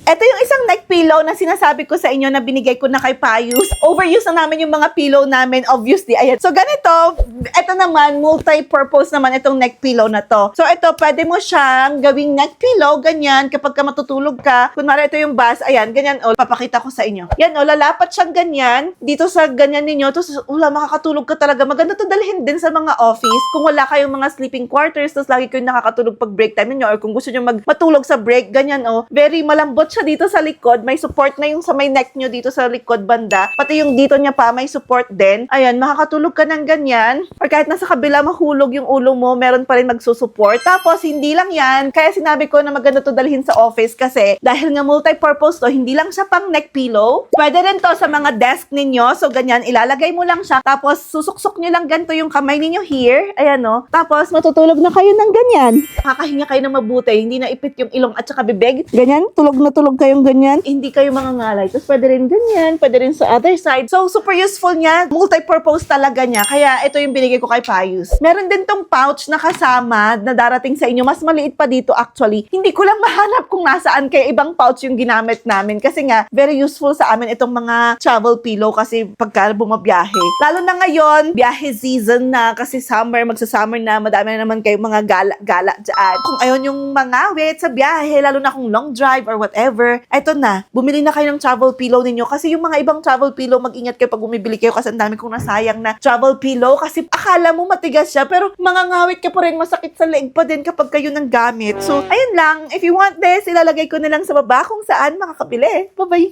Ito yung isang neck pillow na sinasabi ko sa inyo na binigay ko na kay Pius. Overuse na namin yung mga pillow namin, obviously. Ayan. So, ganito. Ito naman, multi-purpose naman itong neck pillow na to. So, ito, pwede mo siyang gawing neck pillow, ganyan, kapag ka matutulog ka. Kunwari, ito yung bus, ayan, ganyan, papakita ko sa inyo. Yan, lalapat siyang ganyan, dito sa ganyan ninyo, tapos, makakatulog ka talaga. Maganda to dalhin din sa mga office. Kung wala kayong mga sleeping quarters, tapos lagi kayong nakakatulog pag break time niyo or kung gusto niyo matulog sa break, ganyan, very malambot siya dito sa likod. May support na yung sa may neck nyo dito sa likod banda. Pati yung dito niya pa, may support din. Ayan, makakatulog ka ng ganyan. Or kahit nasa kabila mahulog yung ulo mo, meron pa rin magsusupport. Tapos, hindi lang yan. Kaya sinabi ko na maganda to dalhin sa office kasi dahil nga multi-purpose to, hindi lang siya pang neck pillow. Pwede rin to sa mga desk ninyo. So, ganyan, ilalagay mo lang siya. Tapos, susuksok nyo lang ganito yung kamay ninyo here. Ayan, Tapos, matutulog na kayo ng ganyan. Makakahinga kayo ng mabuti. Hindi na ipit yung ilong at saka bibig. Ganyan, tulog na tulog kayong ganyan. Hindi kayo mangangalay. Tapos pwede rin ganyan, pwede rin sa other side. So, super useful niya. Multi-purpose talaga niya. Kaya ito yung binigay ko kay Pius. Meron din tong pouch na kasama na darating sa inyo. Mas maliit pa dito actually. Hindi ko lang mahanap kung nasaan kaya ibang pouch yung ginamit namin. Kasi nga, very useful sa amin itong mga travel pillow kasi pagka bumabiyahe. Lalo na ngayon, biyahe season na kasi summer, magsa-summer na, madami na naman kayong mga gala-gala dyan. Kung ayon yung mga wait sa biyahe, lalo na kung long drive or whatever, eto na, bumili na kayo ng travel pillow ninyo kasi yung mga ibang travel pillow, mag-ingat kayo pag bumibili kayo kasi ang dami kong nasayang na travel pillow kasi akala mo matigas siya pero mangangawit ka pa rin, masakit sa leeg pa din kapag kayo nang gamit. So, ayun lang, if you want this, ilalagay ko na lang sa baba kung saan makakabili. Bye-bye!